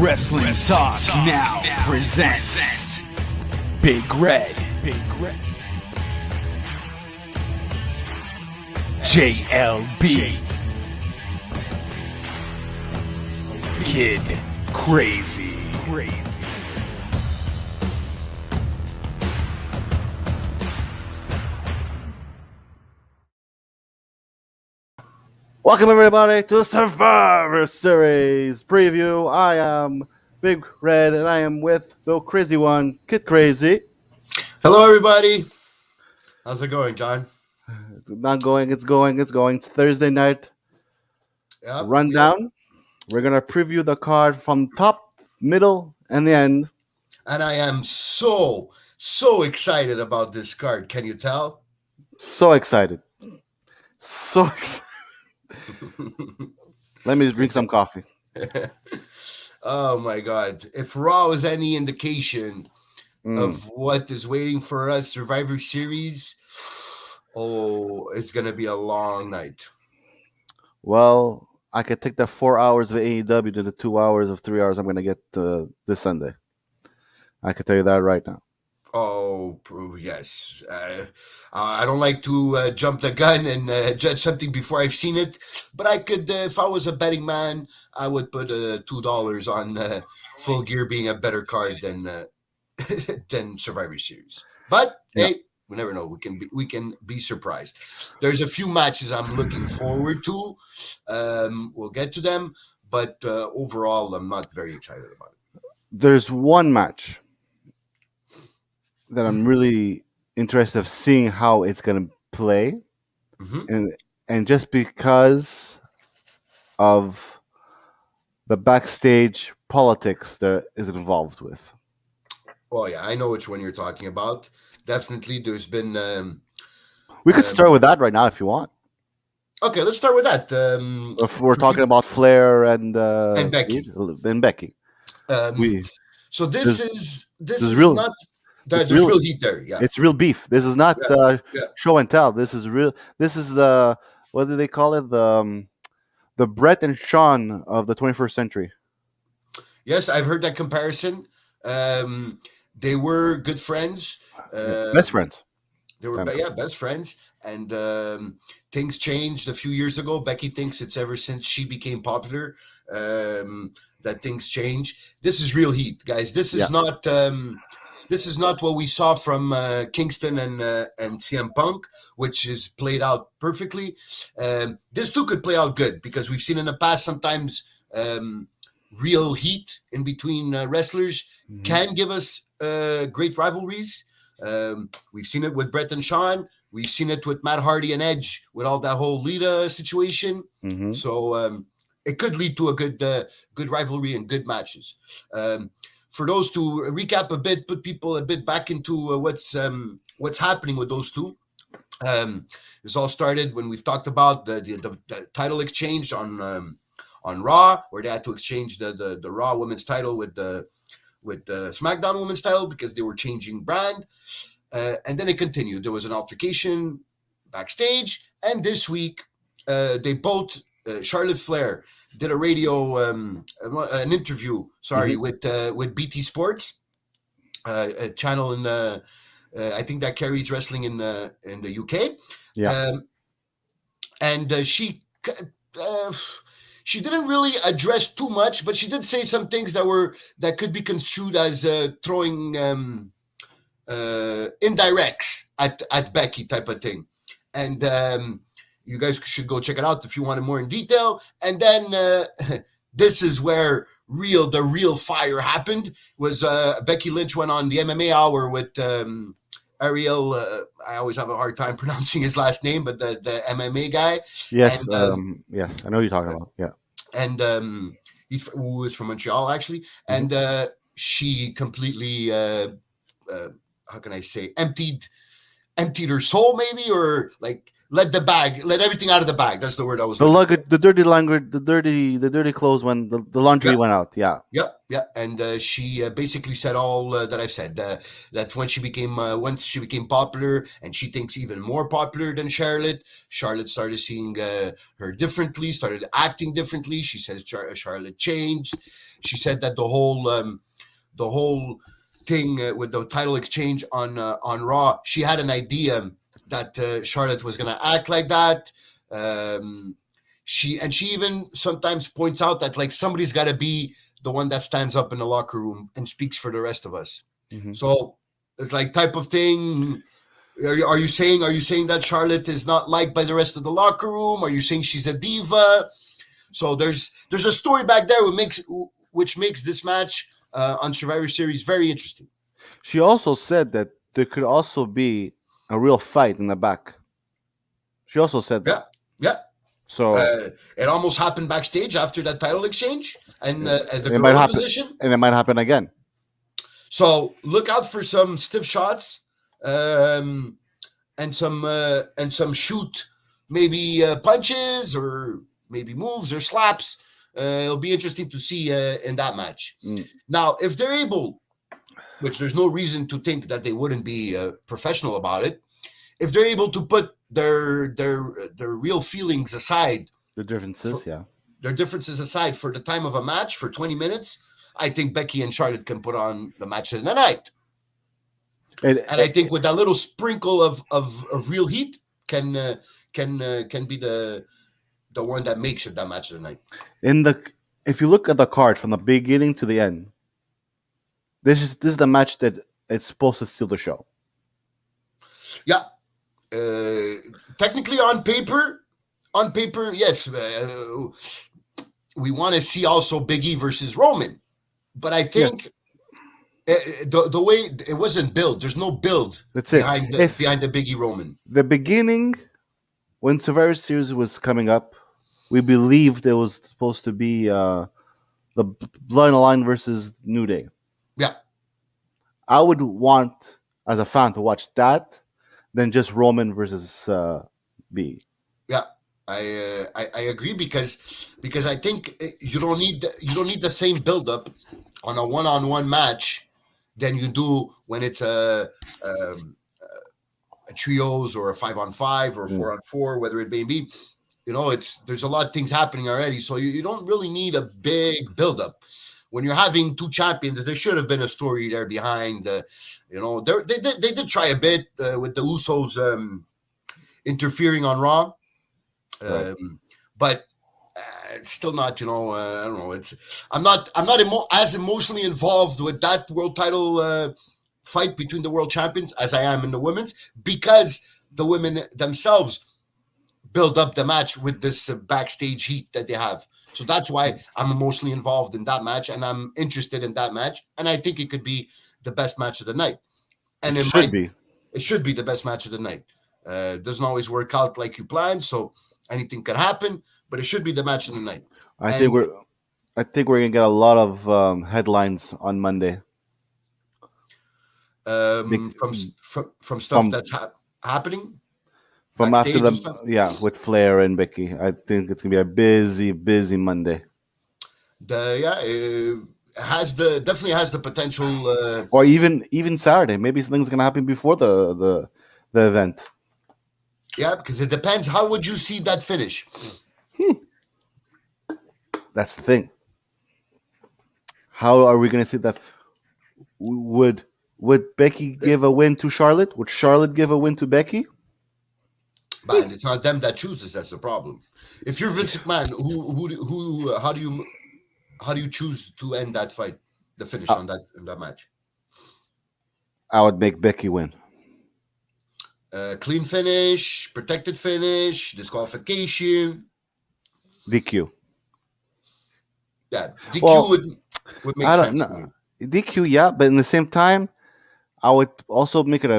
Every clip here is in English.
Wrestling Talk now presents Big Red, JLB, Kid Crazy. Welcome everybody to Survivor Series preview. I am Big Red and I am with the crazy one, Kid Crazy. Hello everybody. How's it going, John? It's not going, it's going. It's Thursday night rundown. Yep. We're going to preview the card from top, middle, and the end. And I am so excited about this card. Can you tell? So excited. Let me just drink some coffee. Oh my God. If Raw is any indication of what is waiting for us, Survivor Series, it's going to be a long night. Well, I could take the 4 hours of AEW to the 2 hours of 3 hours I'm going to get this Sunday. I can tell you that right now. Oh, yes. I don't like to jump the gun and judge something before I've seen it. But I could, if I was a betting man, I would put $2 on Full Gear being a better card than Survivor Series. But hey, we never know. We can be surprised. There's a few matches I'm looking forward to. We'll get to them. But overall, I'm not very excited about it. There's one match that I'm really interested of seeing how it's going to play, and just because of the backstage politics that is involved with. Oh yeah, I know which one you're talking about. Definitely, there's been. We could start with that right now if you want. Okay, let's start with that. If we're talking about Flair and Becky. So this is real, not. There's real heat there. Yeah, it's real beef. This is not show and tell. This is real. This is the, what do they call it? The Brett and Sean of the 21st century. Yes, I've heard that comparison. They were good friends. Best friends. They were best friends, and things changed a few years ago. Becky thinks it's ever since she became popular that things change. This is real heat, guys. This is not. This is not what we saw from Kingston and CM Punk, which is played out perfectly. This too could play out good because we've seen in the past sometimes real heat in between wrestlers can give us great rivalries. We've seen it with Brett and Sean. We've seen it with Matt Hardy and Edge with all that whole Lita situation. So it could lead to a good rivalry and good matches. For those to recap a bit, put people a bit back into what's happening with those two. This all started when we've talked about the title exchange on Raw, where they had to exchange the Raw Women's title with the SmackDown Women's title because they were changing brand. And then it continued. There was an altercation backstage, and this week they both Charlotte Flair did a radio an interview with BT Sports, a channel in I think that carries wrestling in the UK. And she didn't really address too much, but she did say some things that could be construed as throwing indirects at Becky type of thing. And you guys should go check it out if you want it more in detail. And then this is where the real fire happened. Was Becky Lynch went on the MMA Hour with Ariel. I always have a hard time pronouncing his last name, but the MMA guy. Yes, and, yes, I know who you're talking about. Yeah, and who is from Montreal actually, and she completely how can I say emptied emptied her soul, maybe, or like let everything out of the bag. That's the word I was The looking for. luggage, the dirty language, the dirty clothes when the laundry Yep, went out. Yeah. yep. And she basically said all that I've said. That when she became popular, and she thinks even more popular than Charlotte. Charlotte started seeing her differently, started acting differently. She says Charlotte changed. She said that the whole thing with the title exchange on Raw, she had an idea that Charlotte was going to act like that. Um, she even sometimes points out that like somebody's got to be the one that stands up in the locker room and speaks for the rest of us. Mm-hmm. So it's like type of thing. Are you saying that Charlotte is not liked by the rest of the locker room? Are you saying she's a diva? So there's a story back there which makes this match on Survivor Series very interesting. She also said that there could also be a real fight in the back. She also said Yeah, that. yeah. So It almost happened backstage after that title exchange and the it might gorilla happen, position. and it might happen again. So look out for some stiff shots and some shoot maybe punches or maybe moves or slaps. It'll be interesting to see in that match. Now, if they're able, which there's no reason to think that they wouldn't be professional about it, if they're able to put their real feelings aside, The differences, their differences aside for the time of a match for 20 minutes, I think Becky and Charlotte can put on the match of the night. And I think with that little sprinkle of real heat can be the one that makes it that match of the night. If you look at the card from the beginning to the end, this is the match that it's supposed to steal the show. Yeah, technically on paper, yes, we want to see also Big E versus Roman, but I think. The way it wasn't built, there's no build behind the Big E Roman. The beginning, when Survivor Series was coming up, we believed there was supposed to be the Bloodline versus New Day. Yeah, I would want as a fan to watch that than just Roman versus B. Yeah, I agree because I think you don't need the same build up on a one-on-one match than you do when it's a trios or a 5-on-5 or 4-on-4, whether it may be. There's a lot of things happening already, so you don't really need a big build up. When you're having two champions, there should have been a story there behind. They did try a bit with the Usos interfering on Raw, Right. but it's still not. I don't know. I'm not as emotionally involved with that world title fight between the world champions as I am in the women's, because the women themselves build up the match with this backstage heat that they have. So that's why I'm emotionally involved in that match, and I'm interested in that match, and I think it could be the best match of the night. And it should be the best match of the night. Doesn't always work out like you planned, so anything could happen, but it should be the match of the night. I think we're gonna get a lot of headlines on Monday. From stuff that's happening. From after with Flair and Becky. I think it's gonna be a busy Monday. It definitely has the potential. Or even Saturday. Maybe something's gonna happen before the event. Yeah, because it depends. How would you see that finish? That's the thing. How are we gonna see that? Would Becky give a win to Charlotte? Would Charlotte give a win to Becky? Man, it's not them that chooses. That's the problem. If you're Vince McMahon, how do you choose to end that fight, the finish on that match? I would make Becky win. Clean finish, protected finish, disqualification, DQ. Yeah, DQ would make sense to me. DQ, yeah, but in the same time, I would also make it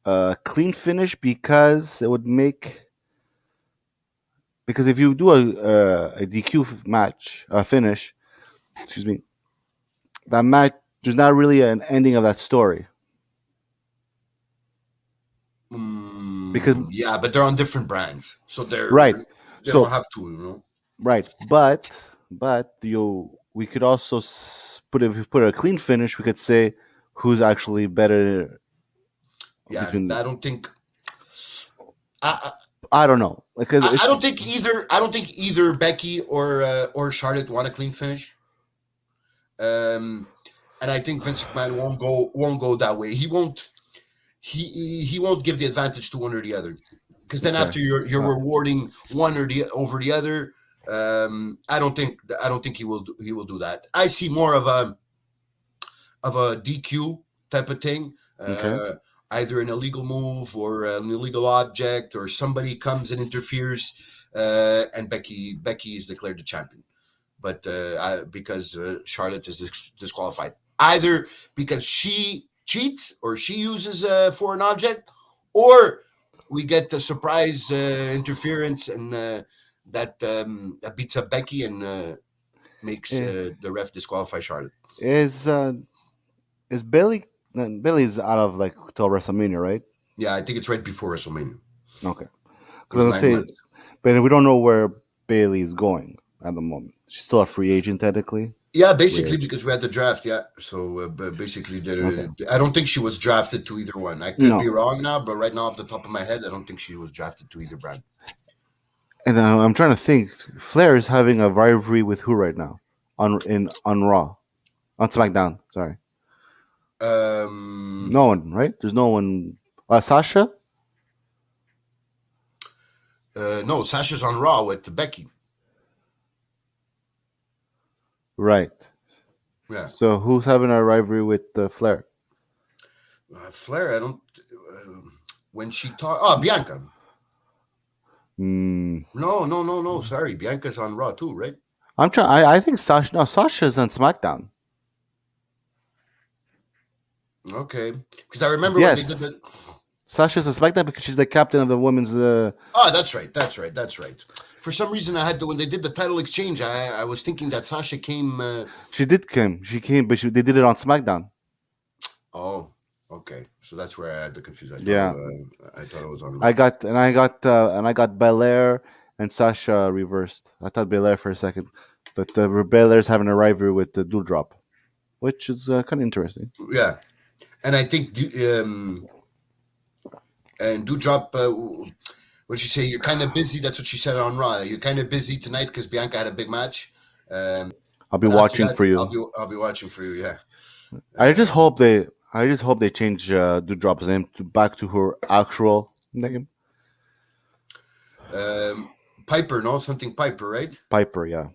a clean finish because it would make. Because if you do a DQ match, a finish, excuse me, that match, there's not really an ending of that story. because Yeah, but they're on different brands, so right. they don't So have to, you know. right, but you we could also put if we put a clean finish, we could say who's actually better Yeah, and between. I don't think. I, I don't know because I it's don't think either. I don't think either Becky or Charlotte want a clean finish. And I think Vince McMahon won't go that way. He won't. He won't give the advantage to one or the other, because then okay. after you're rewarding one or the over the other. I don't think he will do that. I see more of a DQ type of thing. Okay. Either an illegal move or an illegal object, or somebody comes and interferes, and Becky is declared the champion. But because Charlotte is disqualified, either because she cheats or she uses for an object, or we get the surprise interference and that beats up Becky and makes Eh, the ref disqualify Charlotte. is Bailey? Bailey's out of like till WrestleMania, right? Yeah, I think it's right before WrestleMania. Okay. Because It's I'm gonna 9 say, months. but we don't know where Bailey is going at the moment. She's still a free agent technically. Yeah, basically Weird. because we had the draft. Yeah, so basically, Okay. I don't think she was drafted to either one. I could be No. wrong now, but right now, off the top of my head, I don't think she was drafted to either brand. And I'm trying to think. Flair is having a rivalry with who right now? On Raw, on SmackDown. Sorry, no one. Right? There's no one. Sasha. No, Sasha's on Raw with Becky. Right. Yeah, So who's having a rivalry with Flair? Flair. I don't. When she talk, oh, Bianca. Mm, No. Sorry, Bianca's on Raw too, right? I'm trying. I think Sasha. No, Sasha's on SmackDown. Okay, because I remember when they did Yes, the. Sasha's on SmackDown because she's the captain of the women's. Oh, that's right. For some reason, I had to when they did the title exchange. I was thinking that Sasha came. She did come. She came, but they did it on SmackDown. Oh, okay. So that's where I had the confusion. Yeah. I thought it was on. I got Belair and Sasha reversed. I thought Belair for a second, but Belair's having a rivalry with the Doudrop, which is kind of interesting. Yeah, and I think and Doudrop. What she say? You're kind of busy. That's what she said on Raw. You're kind of busy tonight because Bianca had a big match. I'll be watching for you. I'll be watching for you. Yeah. I just hope they change Doudrop's name back to her actual name. Piper, no, something Piper, right? Piper, yeah.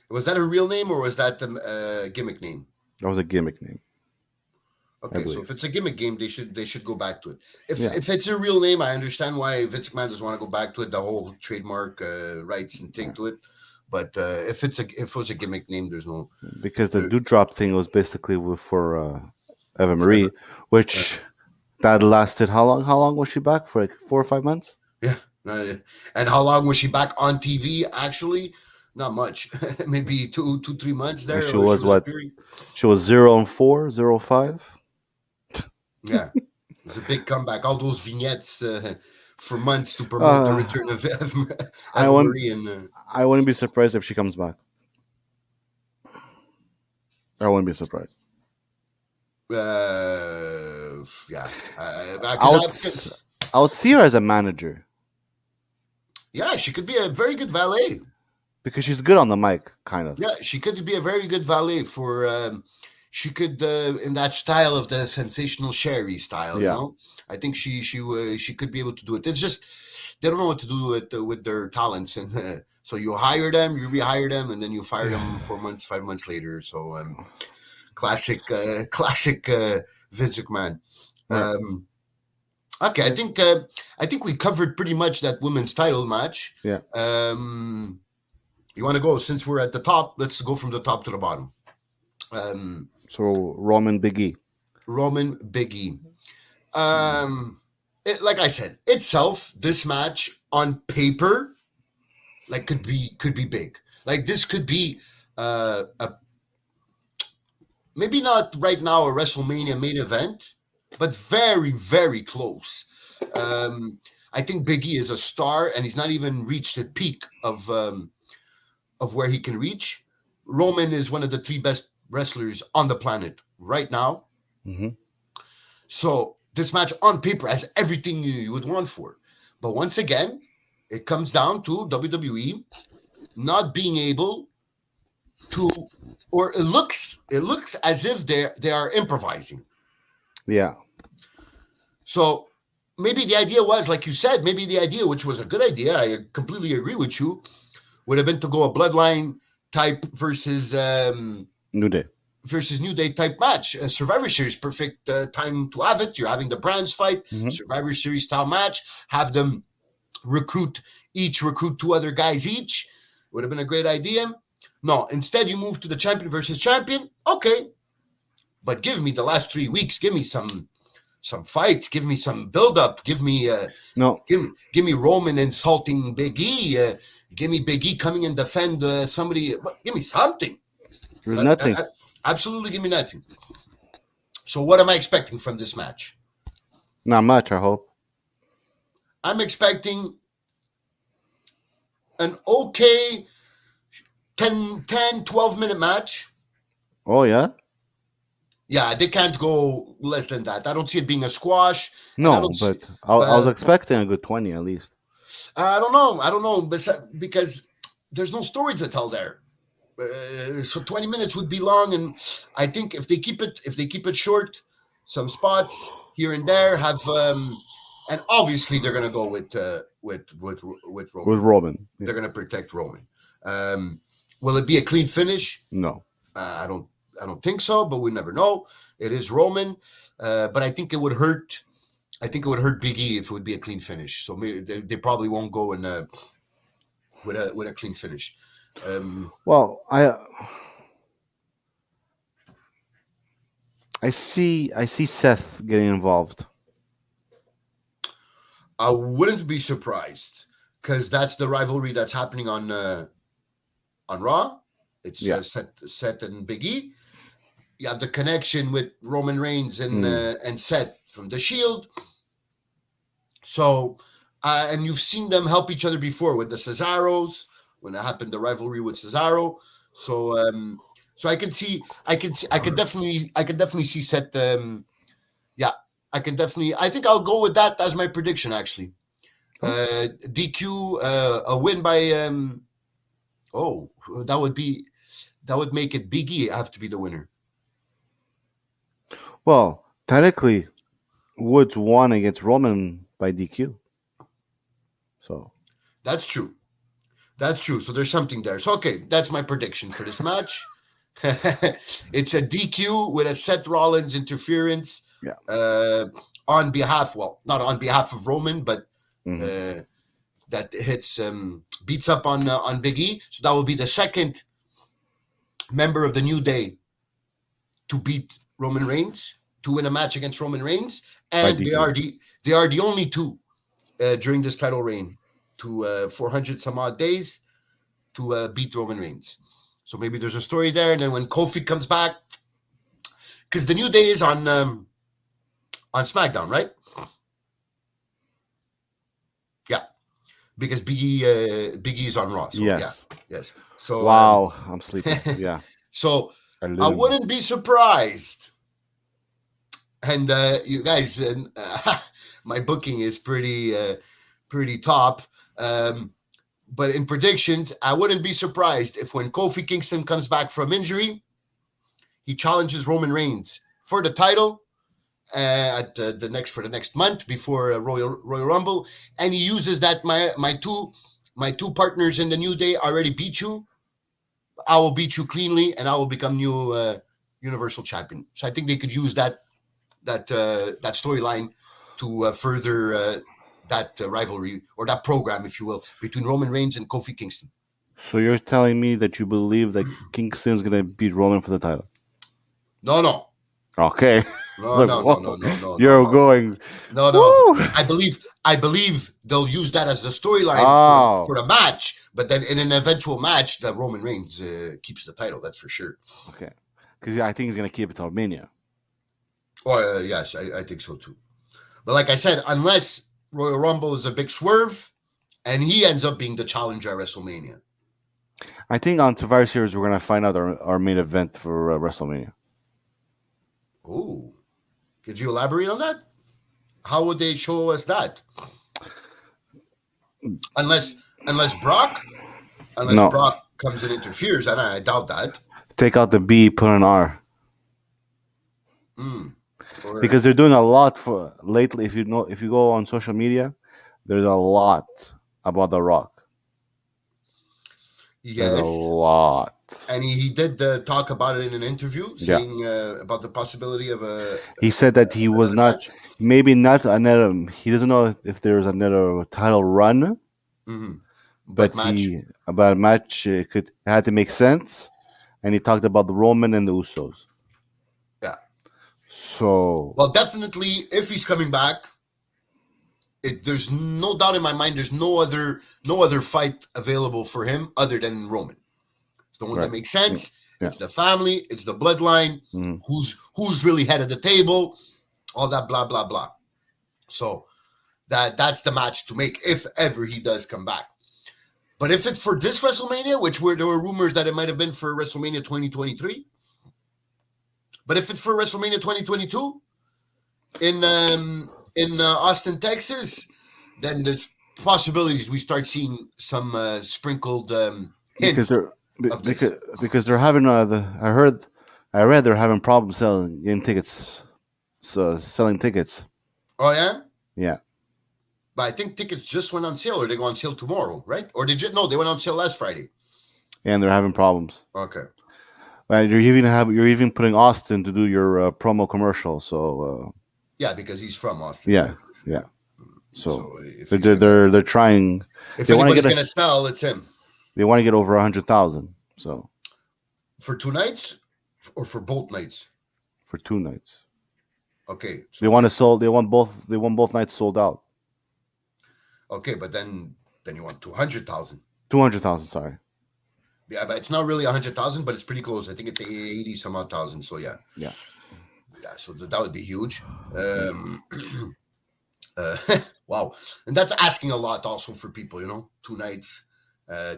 Was that her real name or was that the gimmick name? That was a gimmick name. Okay, so if it's a gimmick game, they should go back to it. If Yeah. if it's a real name, I understand why Vince McMahon doesn't want to go back to it, the whole trademark rights and thing to it. But if it was a gimmick name, there's no Because the Doudrop thing was basically for Eva Marie, which that lasted how long? How long was she back for? Like 4 or 5 months? Yeah. And how long was she back on TV? Actually, not much. Maybe 3 months there. And she was what? She was 0-4, 0-5. Yeah, it's a big comeback. All those vignettes for months to promote the return of Eva Marie. And I wouldn't be surprised if she comes back. I wouldn't be surprised. Yeah, I would see her as a manager. Yeah, she could be a very good valet. Because she's good on the mic, kind of. Yeah, she could be a very good valet for. She could in that style of the sensational Sherry style. Yeah. You know, I think she could be able to do it. It's just they don't know what to do with their talents, and so you hire them, you rehire them, and then you fire them 4 months, 5 months later. So classic Vince McMahon. Right. Okay, I think we covered pretty much that women's title match. Yeah. You want to go, since we're at the top, let's go from the top to the bottom. So Roman Big E. Roman Big E. Like I said, itself, this match on paper, like could be big. Like this could be a maybe not right now a WrestleMania main event, but very, very close. I think Big E is a star, and he's not even reached the peak of where he can reach. Roman is one of the 3 best wrestlers on the planet right now. Mm-hmm. So this match on paper has everything you would want for. But once again, it comes down to WWE not being able to, or it looks as if they are improvising. Yeah. So maybe the idea was, like you said, maybe the idea, which was a good idea, I completely agree with you, would have been to go a bloodline type versus New Day. Versus New Day type match. Survivor Series, perfect time to have it. You're having the brands fight, Survivor Series style match. Have them recruit 2 other guys each. Would have been a great idea. No, instead you move to the champion versus champion. Okay, but give me the last 3 weeks. Give me some fights. Give me some build up. Give me Give me Roman insulting Big E. Give me Big E coming and defend somebody. Give me something. There's nothing. Absolutely, give me nothing. So what am I expecting from this match? Not much, I hope. I'm expecting an okay 10, 12-minute match. Oh, yeah? Yeah, they can't go less than that. I don't see it being a squash. No, but I was expecting a good 20 at least. I don't know, because there's no story to tell there. So 20 minutes would be long, and I think if they keep it short, some spots here and there have, and obviously they're gonna go with Roman. With Roman, yeah. They're gonna protect Roman. Will it be a clean finish? No, I don't think so, but we never know. It is Roman, but I think it would hurt. I think it would hurt Big E if it would be a clean finish. So maybe they probably won't go in with a clean finish. Well, I see Seth getting involved. I wouldn't be surprised, because that's the rivalry that's happening on Raw. It's Seth and Big E. You have the connection with Roman Reigns and Seth from the Shield. So, and you've seen them help each other before with the Cesaros, when it happened, the rivalry with Cesaro. So, I can definitely see Seth. I think I'll go with that as my prediction, actually. DQ, a win by, that would make it Big E have to be the winner. Well, technically, Woods won against Roman by DQ. So that's true. So there's something there. So, okay, that's my prediction for this match. It's a DQ with a Seth Rollins interference. Yeah. On behalf, not on behalf of Roman, but that hits, beats up on Big E. So that will be the second member of the New Day to beat Roman Reigns, to win a match against Roman Reigns, and they are the only 2 during this title reign to 400 some odd days to beat Roman Reigns. So maybe there's a story there, and then when Kofi comes back, because the New Day is on SmackDown, right? Yeah, because Big E is on Raw. So, yes. So wow, I'm sleeping. Yeah. So I wouldn't be surprised. And you guys, my booking is pretty top. But in predictions, I wouldn't be surprised if when Kofi Kingston comes back from injury, he challenges Roman Reigns for the title for the next month before Royal Rumble, and he uses that my two partners in the New Day already beat you. I will beat you cleanly, and I will become new Universal Champion. So I think they could use that storyline to further that rivalry, or that program, if you will, between Roman Reigns and Kofi Kingston. So you're telling me that you believe that Kingston's going to beat Roman for the title? No. Okay. No. You're going. No. I believe they'll use that as the storyline for a match, but then in an eventual match, that Roman Reigns keeps the title. That's for sure. Okay. Because I think he's going to keep it till Mania. Oh, yes, I think so too. But like I said, unless Royal Rumble is a big swerve and he ends up being the challenger at WrestleMania. I think on Survivor Series we're gonna find out our main event for WrestleMania. Oh, could you elaborate on that? How would they show us that? Unless Brock No, comes and interferes, and I doubt that. take out the B, put an R. Or, Because they're doing a lot for lately. If you go on social media, there's a lot about The Rock. There's a yes, lot. and he did talk about it in an interview, saying about the possibility of a. He said that he was not, match. maybe not another. He doesn't know if there's another title run, but match. about a match had to make sense, and he talked about the Roman and the Usos. Yeah. So. Well, definitely, if he's coming back, there's no doubt in my mind. There's no other fight available for him other than Roman. It's the one that makes sense. Yeah. It's the family. It's the bloodline. Who's really head of the table? All that blah blah blah. So that's the match to make if ever he does come back. But if it's for this WrestleMania, there were rumors that it might have been for WrestleMania 2023. But if it's for WrestleMania 2022 in Austin, Texas, then there's possibilities we start seeing some sprinkled hints because they're having I read they're having problems selling tickets. Oh yeah. Yeah. But I think tickets just went on sale, or they go on sale tomorrow, right? Or they went on sale last Friday. And they're having problems. Okay. And you're even putting Austin to do your promo commercial. So. Yeah, because he's from Austin. Yeah, Texas. Yeah. So they're trying. If anybody's going to sell, it's him. They want to get over 100,000. So. For 2 nights, or for both nights? For 2 nights. Okay. So they want both nights sold out. Okay, but then you want 200,000. 200,000, sorry. Yeah, but it's not really 100,000, but it's pretty close. I think it's 80 some odd thousand. So yeah. Yeah. Yeah, so that would be huge. Wow, and that's asking a lot also for people. 2 nights,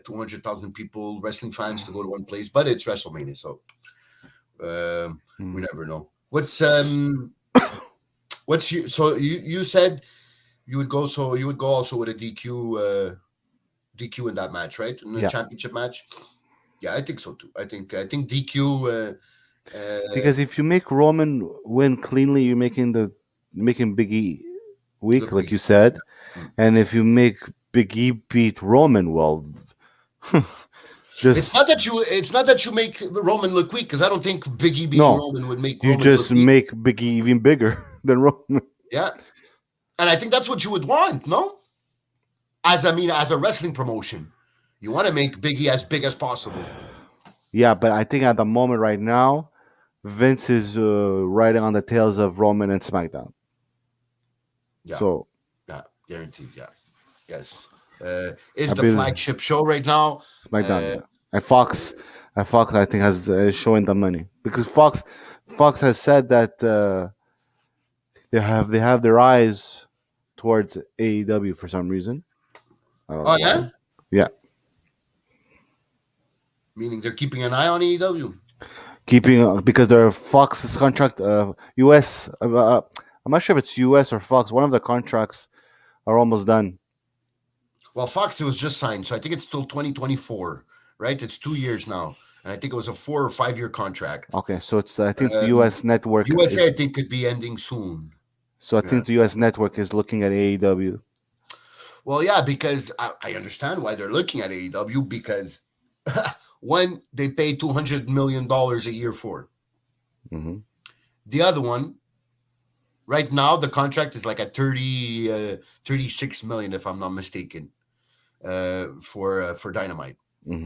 200,000 people, wrestling fans to go to one place, but it's WrestleMania, so we never know. You said you would go also with a DQ in that match, right? In the championship match. Yeah, I think so too. I think DQ. Because if you make Roman win cleanly, you're making Big E weak, like you said, and if you make Big E beat Roman, well, it's not that you make Roman look weak, because I don't think Big E beating Roman would make. You just make Big E even bigger than Roman. Yeah, and I think that's what you would want, no? As a wrestling promotion, you want to make Big E as big as possible. Yeah, but I think at the moment right now, Vince is riding on the tails of Roman and SmackDown. Yeah. So. Yeah, guaranteed. Yeah. Yes. Is the flagship show right now. SmackDown. And Fox, I think, is showing the money, because Fox has said that they have their eyes towards AEW for some reason. I don't know why. Yeah. Meaning they're keeping an eye on AEW. Because their Fox's contract, US. I'm not sure if it's US or Fox. One of the contracts are almost done. Well, Fox, it was just signed, so I think it's still 2024, right? It's 2 years now, and I think it was a 4 or 5 year contract. Okay, so I think it's the US network. USA, I think, could be ending soon. So I think the US network is looking at AEW. Well, yeah, because I understand why they're looking at AEW, because one, they pay $200 million a year for. Mm-hmm. The other one, right now, the contract is like at 36 million, if I'm not mistaken, for Dynamite. Mm-hmm.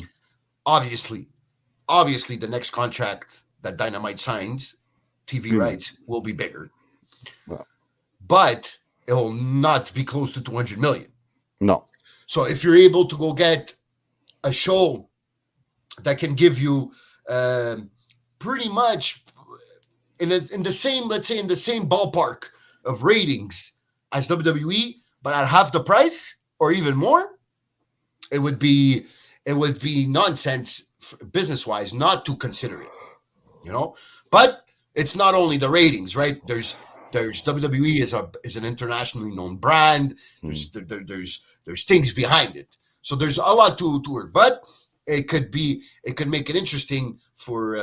Obviously, the next contract that Dynamite signs, TV rights, will be bigger. Wow. But it will not be close to 200 million. No. So if you're able to go get a show that can give you pretty much, in the same, let's say, in the same ballpark of ratings as WWE, but at half the price or even more, it would be nonsense business wise not to consider it. But it's not only the ratings, right? There's WWE is an internationally known brand. There's things behind it, so there's a lot to it. But it could make it interesting for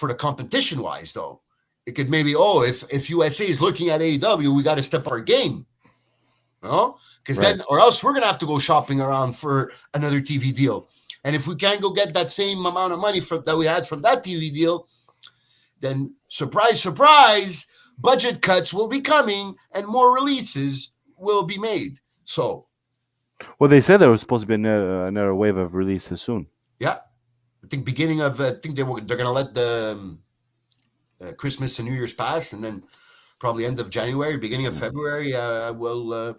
the competition wise, though. It could maybe, if USA is looking at AEW, we got to step up our game. Because then, or else we're gonna have to go shopping around for another TV deal. And if we can't go get that same amount of money that we had from that TV deal, then surprise, surprise, budget cuts will be coming and more releases will be made. So, well, they said there was supposed to be another wave of releases soon. Yeah, I think beginning of they're gonna let the Christmas and New Year's pass, and then probably end of January, beginning of February, I will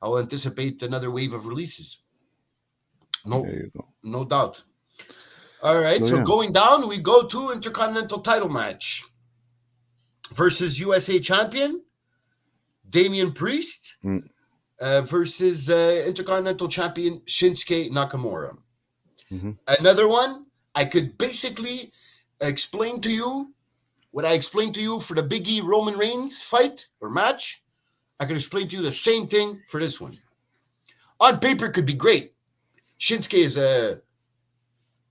anticipate another wave of releases. No doubt. All right, so going down, we go to Intercontinental title match versus USA champion Damian Priest versus Intercontinental champion Shinsuke Nakamura. Another one, I could basically explain to you what I explained to you for the Big E Roman Reigns fight or match. I can explain to you the same thing for this one. On paper, it could be great. Shinsuke is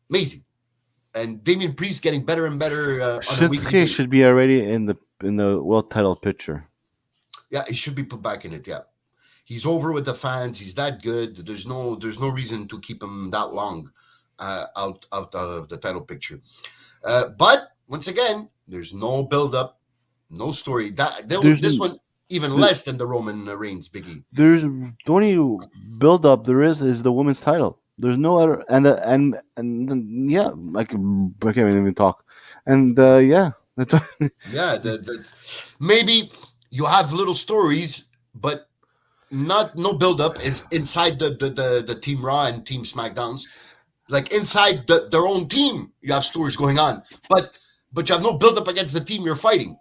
amazing, and Damian Priest getting better and better. Shinsuke should be already in the world title picture. Yeah, he should be put back in it. Yeah, he's over with the fans. He's that good. There's no reason to keep him that long out of the title picture. But once again, there's no build up, no story. This one even less than the Roman Reigns Biggie. There's the only build up there is the women's title. There's no other, and yeah, I can't even talk. And yeah, yeah, maybe you have little stories, but no build up is inside the Team Raw and Team SmackDowns. Like inside their own team, you have stories going on, but you have no build up against the team you're fighting,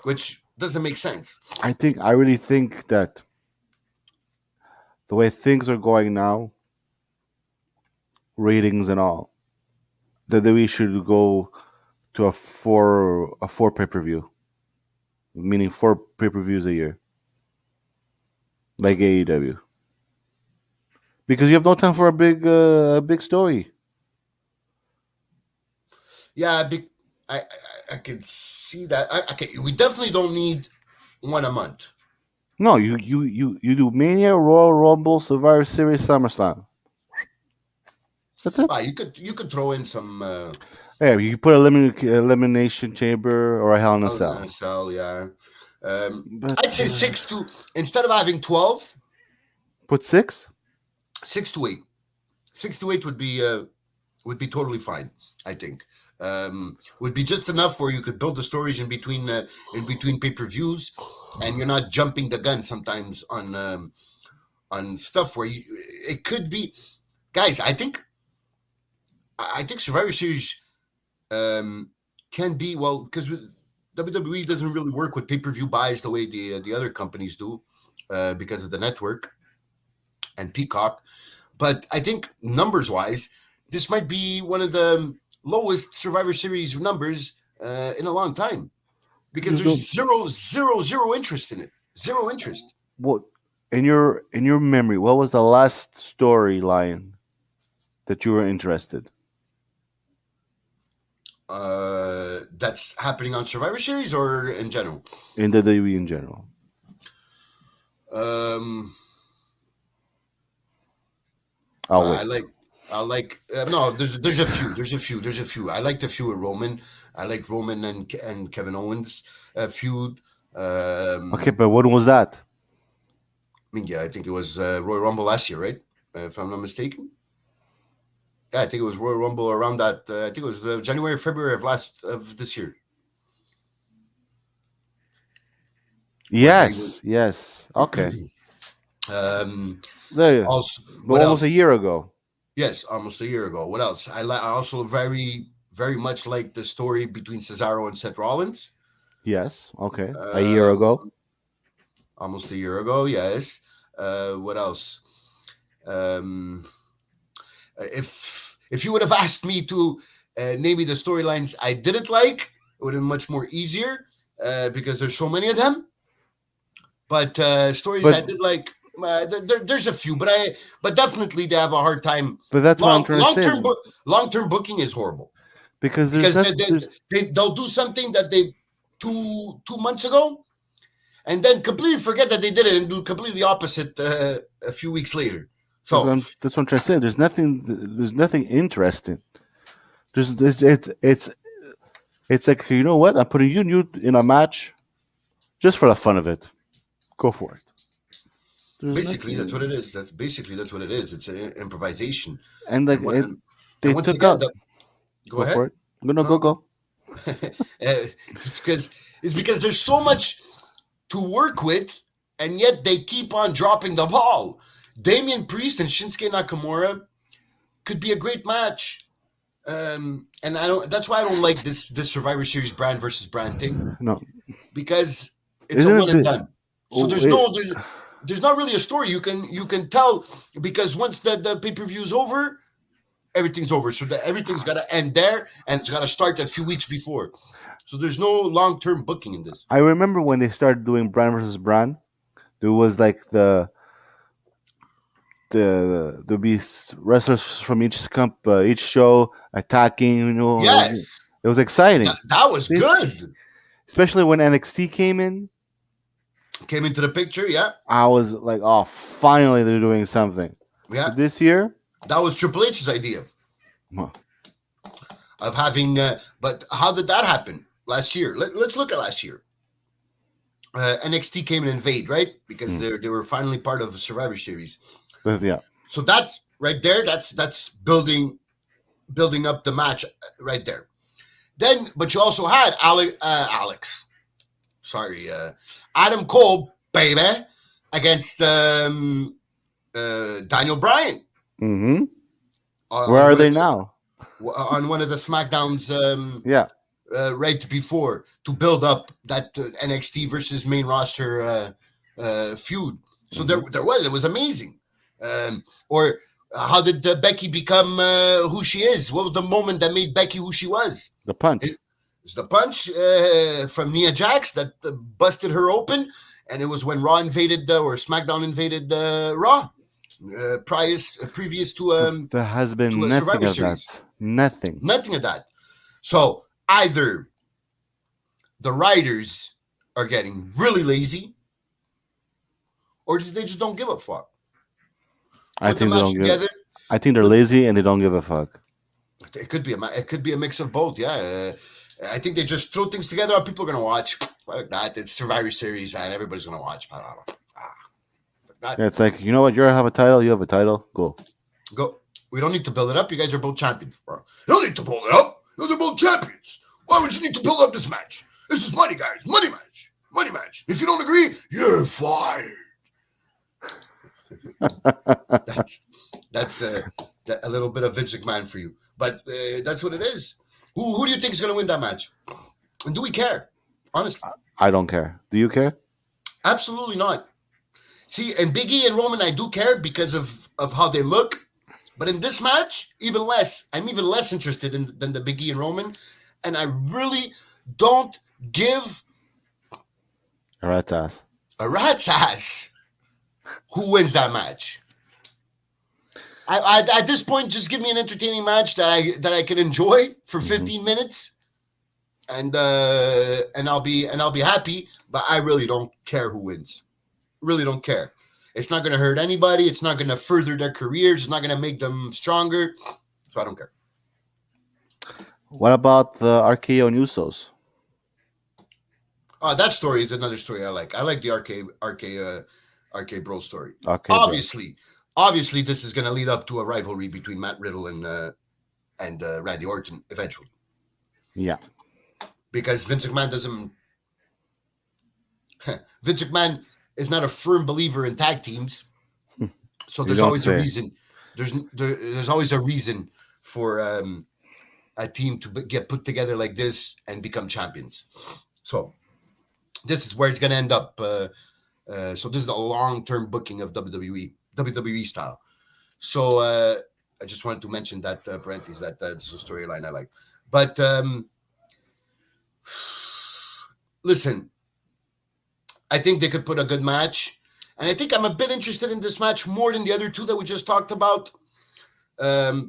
which doesn't make sense. I really think that the way things are going now, ratings and all, that we should go to a four pay-per-view, meaning 4 pay-per-views a year, like AEW, because you have no time for a big story. Yeah, I can see that. Okay, we definitely don't need one a month. No, you do Mania, Royal Rumble, Survivor Series, SummerSlam. That's it. You could throw in some. Yeah, you put elimination chamber or a Hell in a Cell. Hell in a Cell, yeah. I'd say 6 to, instead of having 12. Put 6. 6 to 8. 6 to 8 would be totally fine. I think would be just enough where you could build the stories in between pay-per-views, and you're not jumping the gun sometimes on stuff where it could be. Guys, I think Survivor Series can be, well, because WWE doesn't really work with pay-per-view buys the way the other companies do because of the network and Peacock. But I think numbers-wise, this might be one of the lowest Survivor Series numbers in a long time, because there's zero interest in it. Zero interest. What in your memory? What was the last storyline that you were interested? That's happening on Survivor Series or in general? In the WWE in general. I like no. There's a few. I like the feud with Roman. I like Roman and Kevin Owens feud. Okay, but when was that? I mean, yeah, I think it was Royal Rumble last year, right? If I'm not mistaken. Yeah, I think it was Royal Rumble around that. I think it was January, February of this year. Yes. Okay. There. Also, almost a year ago. Yes, almost a year ago. What else? I also very, very much like the story between Cesaro and Seth Rollins. Yes. Okay. A year ago. Almost a year ago. Yes. What else? If you would have asked me to name me the storylines I didn't like, it would have been much more easier because there's so many of them. But stories I did like, there's a few, but definitely they have a hard time. But that's what I'm trying to say. Long-term booking is horrible because they'll do something that they 2 months ago, and then completely forget that they did it and do completely opposite a few weeks later. So that's what I'm trying to say. There's nothing interesting. It's like, you know what? I'm putting you in a match just for the fun of it. Go for it. Basically, that's what it is. That's what it is. It's an improvisation. And like they once took again, out. Go ahead. For it. Go. It's because there's so much to work with, and yet they keep on dropping the ball. Damian Priest and Shinsuke Nakamura could be a great match. And I don't. That's why I don't like this Survivor Series brand versus brand thing. No, because it's a one and done. So there's not really a story you can tell, because once the pay-per-view is over, everything's over. So everything's got to end there, and it's got to start a few weeks before. So there's no long-term booking in this. I remember when they started doing brand versus brand, there was like there'd be wrestlers from each show attacking. You know, yes, it was exciting. That was good, especially when NXT came into the picture. Yeah, I was like, oh, finally they're doing something. Yeah, but this year that was Triple H's idea of having. But how did that happen last year? Let's look at last year. NXT came and invade, right? Because they were finally part of the Survivor Series. Yeah. So that's right there. That's building up the match right there. Then, but you also had Adam Cole, baby, against Daniel Bryan. Mm-hmm. Where are they now? On one of the SmackDowns. Yeah. Right before, to build up that NXT versus main roster feud. So it was amazing. Or how did Becky become who she is? What was the moment that made Becky who she was? The punch. It was the punch from Nia Jax that busted her open, and it was when Raw invaded or SmackDown invaded Raw. Previous to there has been nothing of that. Nothing of that. So either the writers are getting really lazy, or they just don't give a fuck. I think they're lazy and they don't give a fuck. It could be a mix of both. Yeah, I think they just throw things together. People are gonna watch. Fuck that. It's Survivor Series, man. Everybody's gonna watch. Yeah, it's like, you know what? You have a title. You have a title. Go. We don't need to build it up. You guys are both champions, bro. You don't need to build it up. You're both champions. Why would you need to build up this match? This is money, guys. Money match. Money match. If you don't agree, you're fired. That's a little bit of Vince McMahon for you, but that's what it is. Who do you think is going to win that match? And do we care? Honestly, I don't care. Do you care? Absolutely not. See, and Big E and Roman, I do care because of how they look. But in this match, even less. I'm even less interested than the Big E and Roman, and I really don't give a rat's ass. A rat's ass. Who wins that match? I at this point, just give me an entertaining match that I can enjoy for 15 minutes, and I'll be happy. But I really don't care who wins. Really don't care. It's not going to hurt anybody. It's not going to further their careers. It's not going to make them stronger. So I don't care. What about the RKO and Usos? That story is another story I like. I like the RK Bro story. Obviously, this is going to lead up to a rivalry between Matt Riddle and Randy Orton eventually. Yeah. Because Vince McMahon is not a firm believer in tag teams, so there's always a reason. There's always a reason for a team to get put together like this and become champions. So this is where it's going to end up. So this is the long-term booking of WWE style. So I just wanted to mention that parenthesis that that's a storyline I like. But listen, I think they could put a good match, and I think I'm a bit interested in this match more than the other two that we just talked about,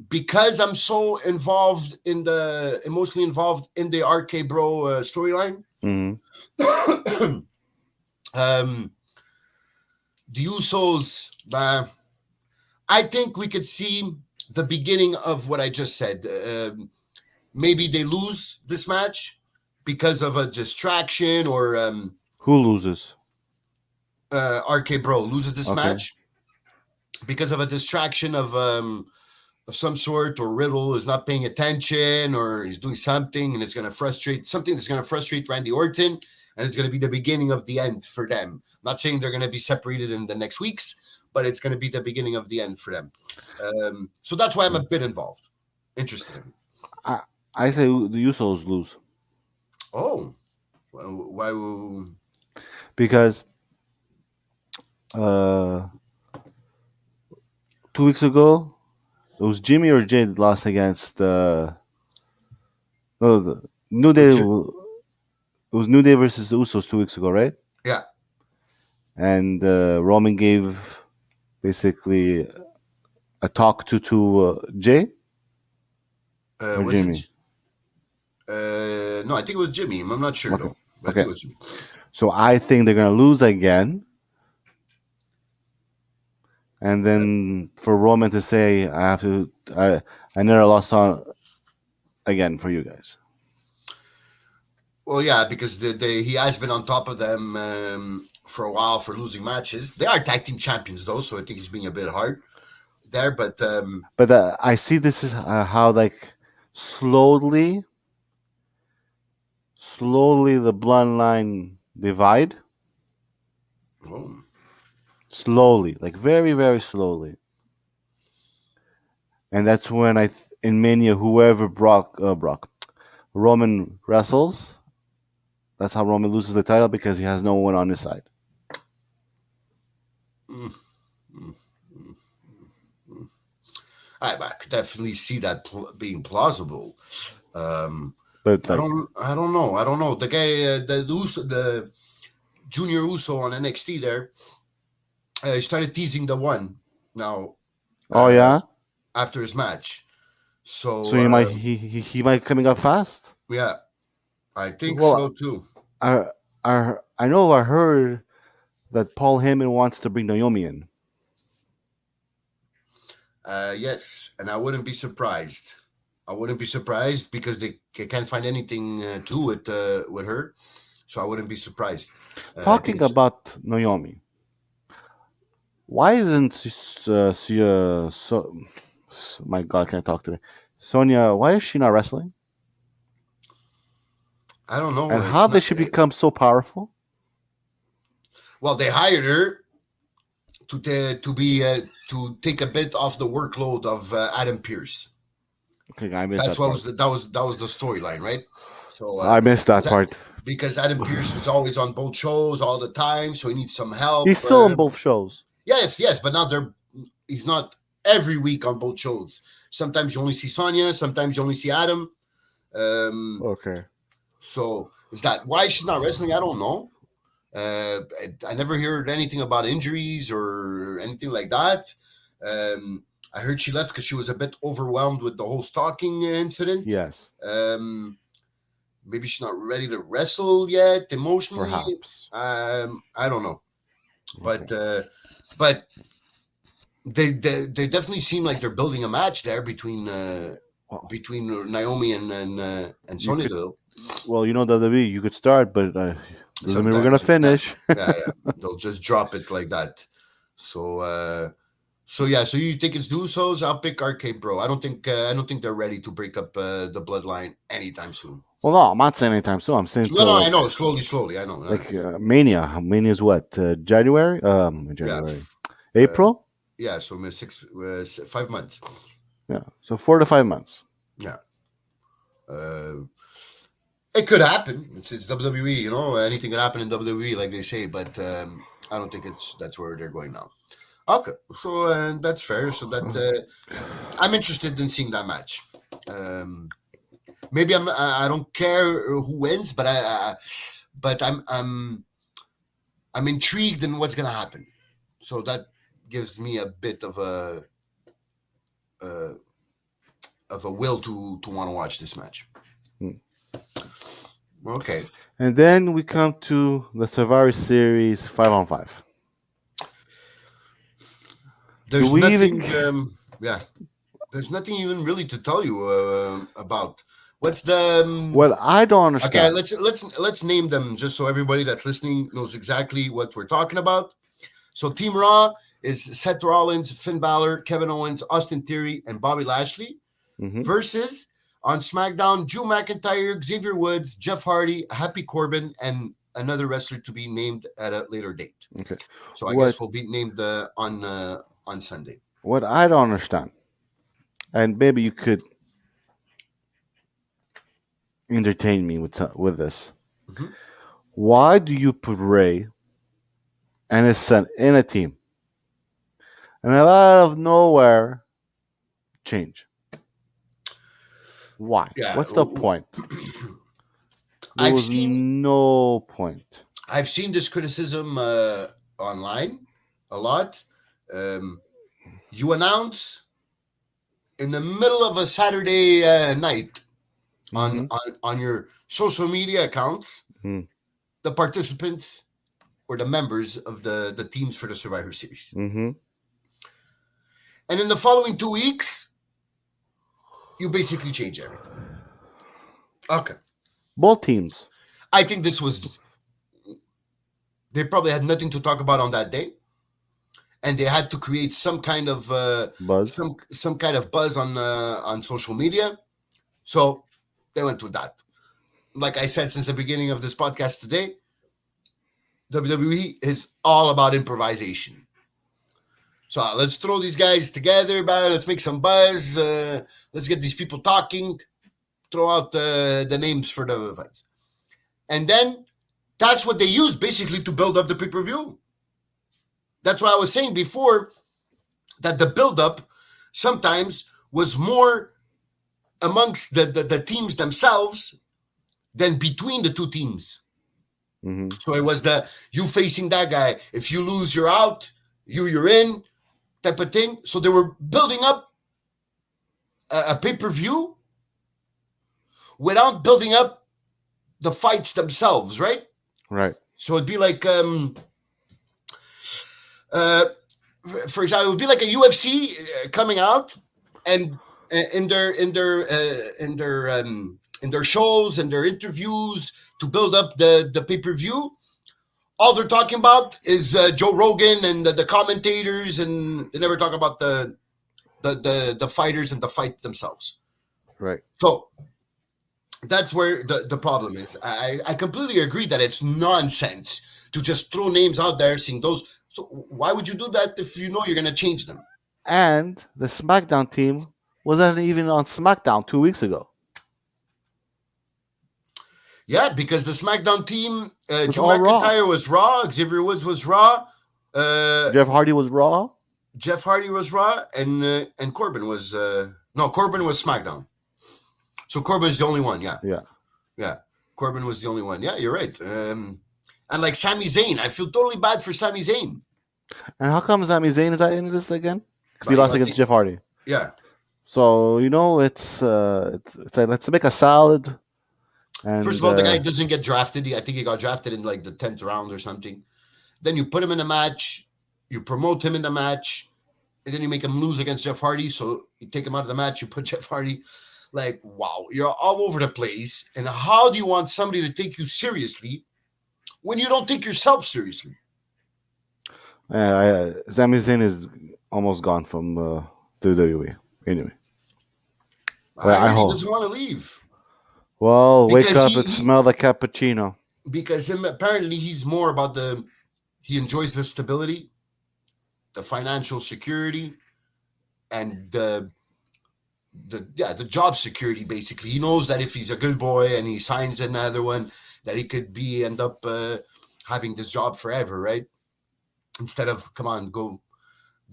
because I'm so emotionally involved in the RK Bro storyline. Mm-hmm. The Usos, I think we could see the beginning of what I just said. Maybe they lose this match because of a distraction, or Who loses? RK Bro loses this Okay. match because of a distraction of some sort, or Riddle is not paying attention, or he's doing something, and it's going to frustrate Randy Orton, and it's going to be the beginning of the end for them. I'm not saying they're going to be separated in the next weeks, but it's going to be the beginning of the end for them. So that's why I'm a bit interested in. I say the Usos lose. Oh, why? Because 2 weeks ago, it was Jimmy or Jay that lost against the New Day. It was New Day versus the Usos 2 weeks ago, right? Yeah. And Roman gave basically a talk to Jay or Jimmy. No, I think it was Jimmy. I'm not sure though. But I think it was Jimmy. So I think they're gonna lose again. And then for Roman to say, I never lost on again for you guys. Well, yeah, because he has been on top of them for a while for losing matches. They are tag team champions, though, so I think he's being a bit hard there. But I see this is how, like, slowly the bloodline divide. Oh. Slowly, like very, very slowly. And that's when in Mania, whoever Roman wrestles, that's how Roman loses the title, because he has no one on his side. I could definitely see that being plausible. But I don't know. The guy, the Junior Uso on NXT there, he started teasing the one now. Yeah. After his match, so he might coming up fast. Yeah, I think so too. I heard that Paul Heyman wants to bring Naomi in. Yes, and I wouldn't be surprised. Because they can't find anything to with her, so I wouldn't be surprised. Talking about Naomi, why isn't my God, can't talk to me. Sonya, why is she not wrestling? I don't know. And how did she become so powerful? Well, they hired her to take a bit off the workload of Adam Pearce. Okay, I missed that was the storyline, right? So I missed that part because Adam Pearce was always on both shows all the time, so he needs some help. He's still on both shows. Yes, but now he's not every week on both shows. Sometimes you only see Sonya, sometimes you only see Adam. Okay. So is that why she's not wrestling? I don't know. I never heard anything about injuries or anything like that. I heard she left because she was a bit overwhelmed with the whole stalking incident. Yes. Maybe she's not ready to wrestle yet emotionally. Perhaps. I don't know. But they definitely seem like they're building a match there between Naomi and Sonya Deville. Well, WWE, you could start, but doesn't mean we're gonna finish. Yeah. They'll just drop it like that. So you think it's the Usos? I'll pick RK Bro. I don't think they're ready to break up the bloodline anytime soon. Well, no, I'm not saying anytime soon. I'm saying I know slowly. I know. Like Mania. Mania's what? January? January. April? Yeah, so 5 months. Yeah, so 4 to 5 months. Yeah. Uh, it could happen. It's WWE, you know. Anything could happen in WWE, like they say. But I don't think that's where they're going now. Okay, so that's fair. So that I'm interested in seeing that match. Maybe I don't care who wins, but I'm intrigued in what's gonna happen. So that gives me a bit uh, of a will to want to watch this match. Okay. And then we come to the Survivor Series 5-on-5. There's we nothing. even- Yeah. There's nothing even really to tell you about. What's the? What I don't Okay, understand. let's name them just so everybody that's listening knows exactly what we're talking about. So Team Raw is Seth Rollins, Finn Balor, Kevin Owens, Austin Theory, and Bobby Lashley Mhm. versus on SmackDown Drew McIntyre, Xavier Woods, Jeff Hardy, Happy Corbin, and another wrestler to be named at a later date. Okay. So I What- guess we'll be named on Sunday. What I don't understand, and maybe you could entertain me with this. Mhm. Why do you put Ray and his son in a team, and out of nowhere change? Why? Yeah. What's the point? There I've was seen no point. I've seen this criticism online a lot. You announce in the middle of a Saturday night Mhm. on your social media accounts Mhm. the participants or the members of the teams for the Survivor Series. Mhm. And in the following 2 weeks, you basically change everything. Okay. Both teams. I think this was, they probably had nothing to talk about on that day. And they had to create some kind of Buzz. some kind of buzz on social media. So they went with that. Like I said since the beginning of this podcast today, WWE is all about improvisation. So let's throw these guys together, man. Let's make some buzz. Let's get these people talking. Throw out the names for the fights. And then that's what they use basically to build up the pay-per-view. That's what I was saying before, that the build-up sometimes was more amongst the teams themselves than between the two teams. Mhm. So it was you facing that guy. If you lose, you're out. You're in type of thing. So they were building up a pay-per-view without building up the fights themselves, right? Right. So it'd be like, for example, it would be like a UFC coming out, and in their shows and their interviews to build up the pay-per-view, all they're talking about is Joe Rogan and the commentators, and they never talk about the fighters and the fight themselves. Right. So that's where the problem is. I completely agree that it's nonsense to just throw names out there, seeing those. So why would you do that if you know you're going to change them? And the SmackDown team wasn't even on SmackDown 2 weeks ago. Yeah, because the SmackDown team, was Drew all Raw. McIntyre was Raw, Xavier Woods was Raw, Jeff Hardy was Raw. Jeff Hardy was Raw, and Corbin was Corbin was SmackDown. So Corbin is the only one. Yeah. Corbin was the only one. Yeah, you're right. And like Sami Zayn, I feel totally bad for Sami Zayn. And how come Sami Zayn is into this again? Because he Right, lost against Jeff Hardy. Yeah. So it's like, let's make a salad. And, First of all, the guy doesn't get drafted. I think he got drafted in like the 10th round or something. Then you put him in a match, you promote him in the match, and then you make him lose against Jeff Hardy. So you take him out of the match, you put Jeff Hardy. Like, wow, you're all over the place. And how do you want somebody to take you seriously when you don't take yourself seriously? Sami Zayn is almost gone from WWE. Anyway. I He hope. doesn't want to leave. Well, Because wake up he- and smell the cappuccino. Because apparently he's more about he enjoys the stability, the financial security, and the job security. Basically, he knows that if he's a good boy and he signs another one, that he could end up having this job forever, right? Instead of come on, go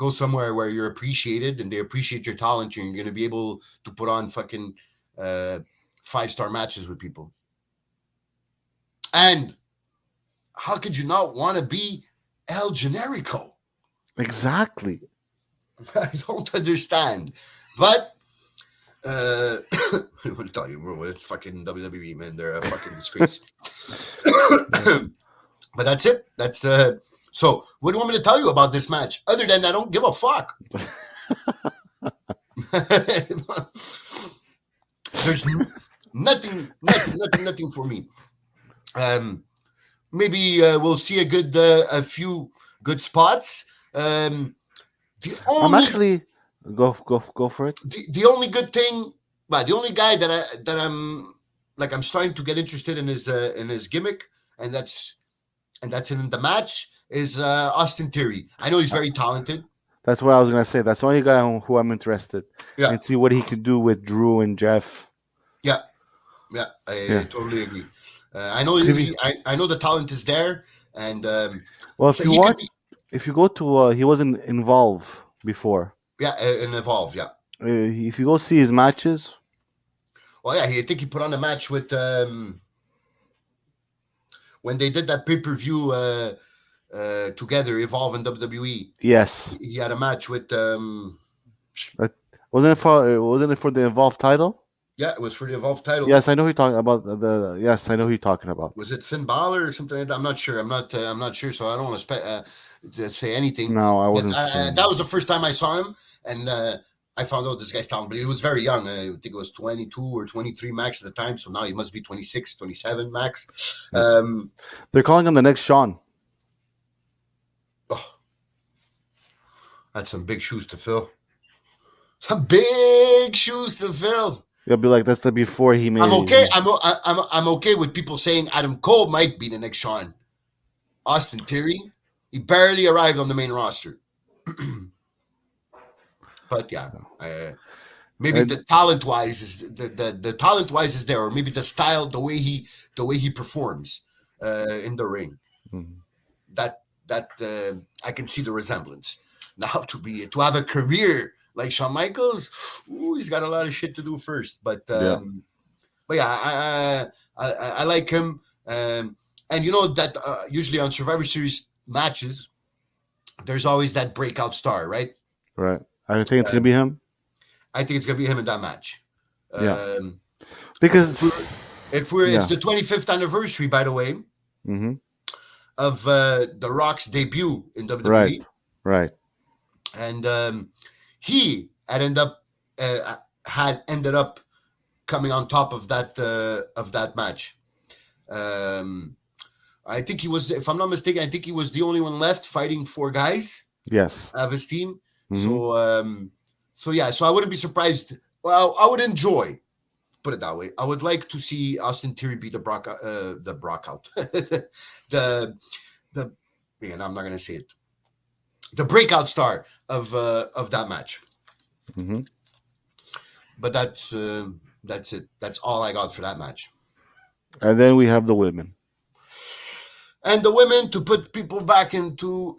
somewhere where you're appreciated and they appreciate your talent, and you're going to be able to put on fucking 5-star matches with people. And how could you not want to be El Generico? Exactly. I don't understand. But I'll tell you, bro, it's fucking WWE, man. They're a fucking disgrace. But that's it. That's so what do you want me to tell you about this match? Other than I don't give a fuck. There's nothing for me. Maybe we'll see a few good spots. I'm actually go for it. The only good thing, the only guy that I'm starting to get interested in his gimmick, and that's in the match is Austin Theory. I know he's very talented. That's what I was gonna say. That's the only guy who I'm interested. Yeah. And see what he can do with Drew and Jeff. Yeah, I totally agree. I know I know the talent is there, and well, if you go to he wasn't involved before. Yeah, in Evolve. Yeah. If you go see his matches. Well, yeah, I think he put on a match with when they did that pay-per-view together, Evolve and WWE. Yes. He had a match with. Wasn't it for the Evolve title? Yeah, it was for the Evolve title. Yes, I know who you're talking about. Yes, I know who you're talking about. Was it Finn Balor or something like that? I'm not sure. I'm not sure, so I don't want to say anything. No, I wasn't. That was the first time I saw him, and I found out this guy's talented. But he was very young. I think it was 22 or 23 max at the time. So now he must be 26, 27 max. They're calling him the next Shawn. Oh, that's some big shoes to fill. Some big shoes to fill. You'll be like, that's the before he made. I'm okay. I'm okay with people saying Adam Cole might be the next Shawn. Austin Theory, he barely arrived on the main roster. But yeah, maybe the talent wise is the talent wise is there, or maybe the style, the way he performs in the ring. Mm-hmm. That I can see the resemblance. Now to have a career like Shawn Michaels, he's got a lot of shit to do first. But yeah, I like him. And you know that usually on Survivor Series matches, there's always that breakout star, right? Right. I think it's gonna be him. I think it's gonna be him in that match. Yeah. Because it's the 25th anniversary, by the way, of The Rock's debut in WWE. Right. And he had ended up coming on top of that match. I think he was, if I'm not mistaken, I think he was the only one left fighting 4 guys. Yes. Of his team. Mm-hmm. So I wouldn't be surprised. Well, I would enjoy. Put it that way. I would like to see Austin Theory beat the Brock out. Man, I'm not gonna say it. The breakout star of that match. Mm-hmm. But that's it. That's all I got for that match. And then we have the women. And the women, to put people back into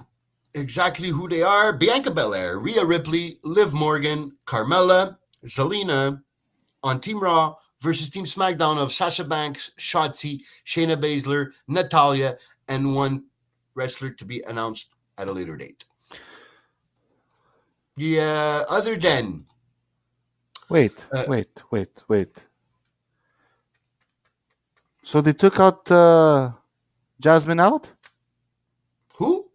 exactly who they are: Bianca Belair, Rhea Ripley, Liv Morgan, Carmella, Zelina on Team Raw versus Team SmackDown of Sasha Banks, Shotzi, Shayna Baszler, Natalya, and one wrestler to be announced at a later date. Yeah, other than... Wait. So they took out Jasmine out? Who?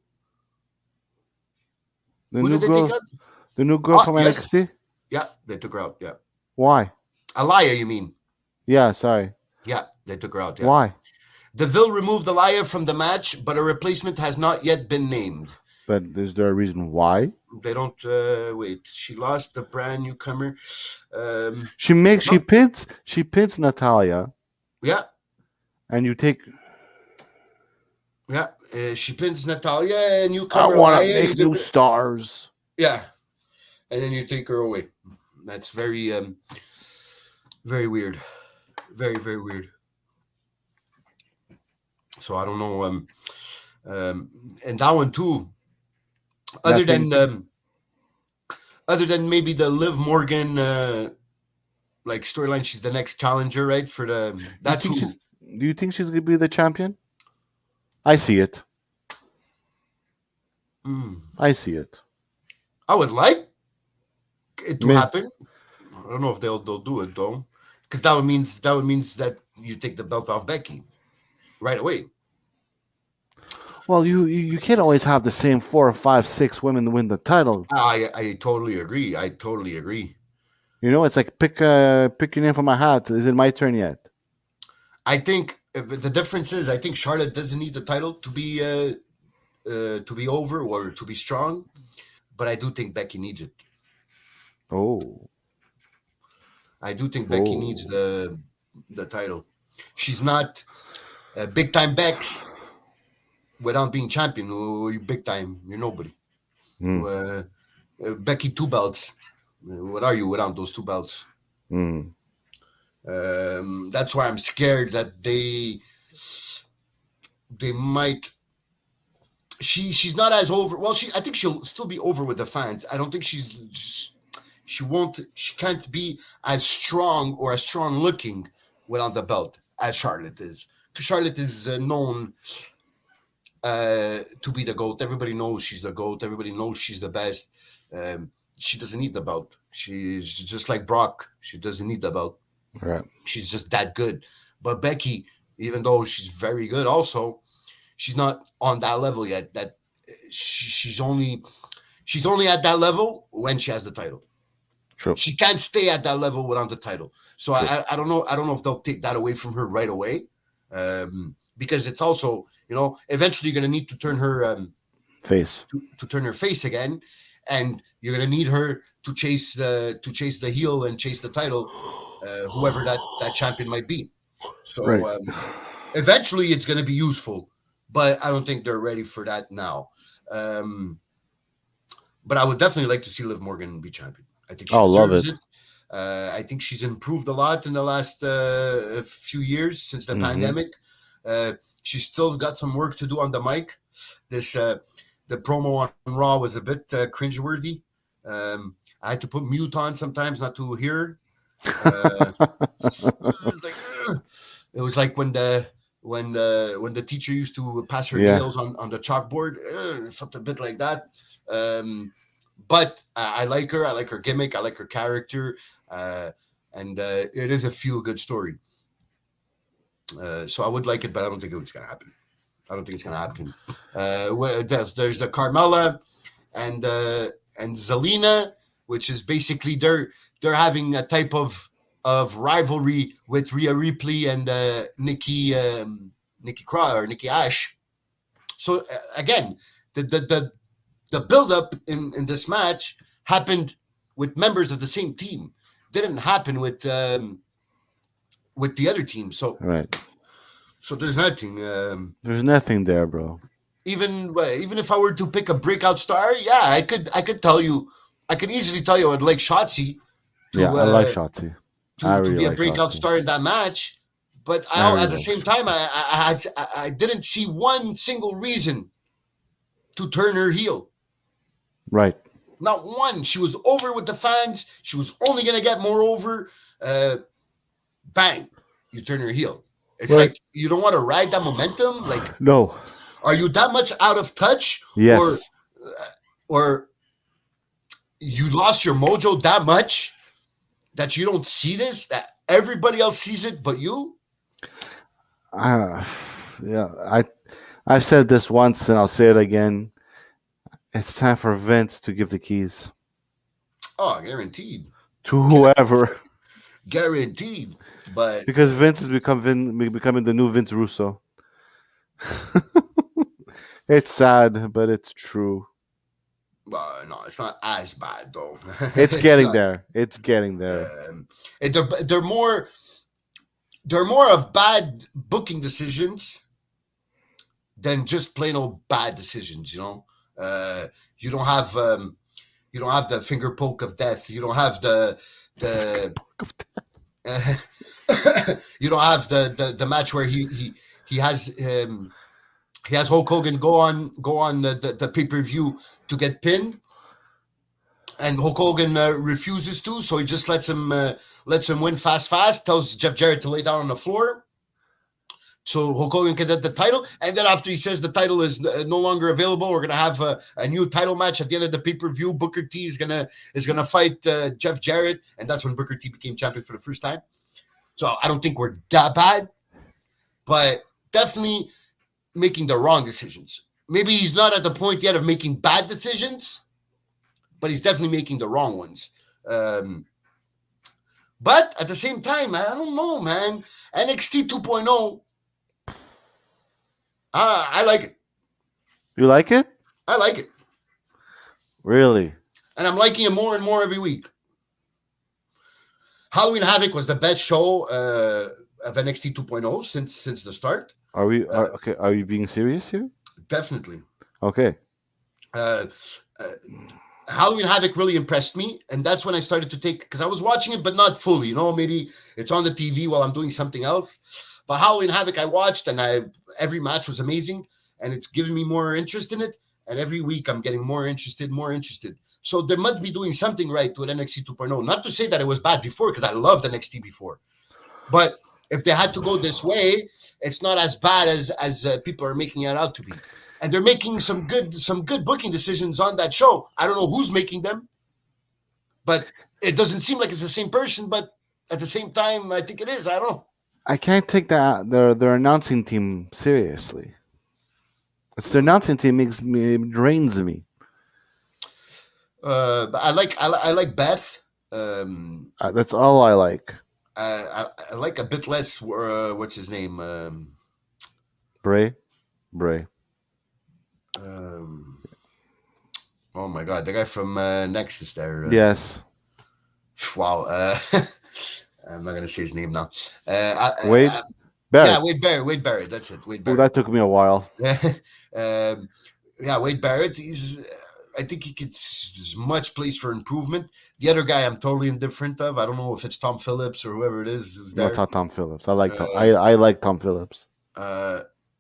Who did they take out? The new girl from NXT? Yeah, they took her out, yeah. Why? Aliyah, you mean? Yeah, sorry. Yeah, they took her out, yeah. Why? DeVille removed Aliyah from the match, but a replacement has not yet been named. But is there a reason why? They don't wait. She lost the brand newcomer. She pins Natalya. Yeah. And you take... Yeah, she pins Natalya and you come. I want to make new stars. Yeah, and then you take her away. That's very weird, very weird. So I don't know. And that one too. Other Nothing. than maybe the Liv Morgan like storyline, she's the next challenger, right? For the that's who. Do you think she's gonna be the champion? I see it. I see it. I would like it to Me- happen. I don't know if they'll do it though, because that would means that you take the belt off Becky right away. Well, you can't always have the same 4 or 5, 6 women win the title. I totally agree. I totally agree. You know, it's like pick your name from my hat. Is it my turn yet? I think the difference is I think Charlotte doesn't need the title to be over or to be strong, but I do think Becky needs it. Oh, I do think Becky needs the title. She's not big time Bex without being champion. You're big time. You're nobody. Becky 2 belts. What are you without those 2 belts? That's why I'm scared that they might. She's not as over. Well, I think she'll still be over with the fans. I don't think she can't be as strong or as strong looking without the belt as Charlotte is. Because Charlotte is known to be the GOAT. Everybody knows she's the GOAT. Everybody knows she's the best. She doesn't need the belt. She's just like Brock. She doesn't need the belt. right. She's just that good. But Becky, even though she's very good also, she's not on that level yet. That she's only at that level when she has the title. True. She can't stay at that level without the title. So I don't know. I don't know if they'll take that away from her right away, because it's also, eventually you're going to need to turn her Face. to turn her face again, and you're going to need her to chase the heel and chase the title, whoever that champion might be. So Right. Eventually it's going to be useful, but I don't think they're ready for that now. But I would definitely like to see Liv Morgan be champion. I think she deserves it. I think she's improved a lot in the last few years since the pandemic. She's still got some work to do on the mic. The promo on Raw was a bit cringeworthy. I had to put mute on sometimes not to hear her. It was like when the teacher used to pass her nails on the chalkboard. It felt a bit like that. But I like her. I like her gimmick. I like her character. And it is a feel-good story. So I would like it, but I don't think it's going to happen. I don't think it's going to happen. There's the Carmella and Zelina, which is basically they're having a type of rivalry with Rhea Ripley and Nikki Ash. So again, the build-up in this match happened with members of the same team. Didn't happen with the other team. So right. So there's nothing. There's nothing there, bro. Even if I were to pick a breakout star, yeah, I could tell you. I could easily tell you I'd like Shotzi. I like Shotzi. To be a breakout star in that match. But at the same time, I didn't see one single reason to turn her heel. Right. Not one. She was over with the fans. She was only going to get more over. Bang. You turn her heel. It's like you don't want to ride that momentum. Like, no. Are you that much out of touch? Yes. Or you lost your mojo that much that you don't see this, that everybody else sees it but you? Yeah, I've said this once and I'll say it again. It's time for Vince to give the keys. Oh, guaranteed. To whoever. Guaranteed. But because Vince is becoming the new Vince Russo. It's sad, but it's true. No, it's not as bad though. It's getting there. It's getting there. They're more of bad booking decisions than just plain old bad decisions. You know, you don't have You don't have the finger poke of death. You don't have the you don't have the match where he has he has Hulk Hogan go on the pay-per-view to get pinned, and Hulk Hogan refuses to, so he just lets him win fast. Tells Jeff Jarrett to lay down on the floor, so Hulk Hogan can get the title. And then after he says the title is no longer available, we're gonna have a new title match at the end of the pay-per-view. Booker T is gonna fight Jeff Jarrett, and that's when Booker T became champion for the first time. So I don't think we're that bad, but definitely making the wrong decisions. Maybe he's not at the point yet of making bad decisions, but he's definitely making the wrong ones. But at the same time, I don't know, man. NXT 2.0, I like it. You like it? I like it. Really? And I'm liking it more and more every week. Halloween Havoc was the best show of NXT 2.0 since the start. Are we okay? Are you being serious here? Definitely. Okay. Halloween Havoc really impressed me, and that's when I started to take, because I was watching it, but not fully. You know, maybe it's on the TV while I'm doing something else. But Halloween Havoc I watched, and every match was amazing, and it's giving me more interest in it. And every week I'm getting more interested. So they must be doing something right with NXT 2.0. Not to say that it was bad before, because I loved NXT before. But if they had to go this way, it's not as bad as people are making it out to be. And they're making some good booking decisions on that show. I don't know who's making them, but it doesn't seem like it's the same person. But at the same time, I think it is. I don't know. I can't take their announcing team seriously. It's their announcing team it drains me. But I like Beth. That's all I like. I like a bit less. What's his name? Bray. Oh my God, the guy from Nexus there. Yes. Wow. I'm not gonna say his name now. Wade Barrett. Yeah, Wade Barrett. That's it. Wade Ooh, Barrett. that took me a while. Yeah, Wade Barrett. I think there's much place for improvement. The other guy, I'm totally indifferent of. I don't know if it's Tom Phillips or whoever it is. No, it's not Tom Phillips. I like Tom. I like Tom Phillips.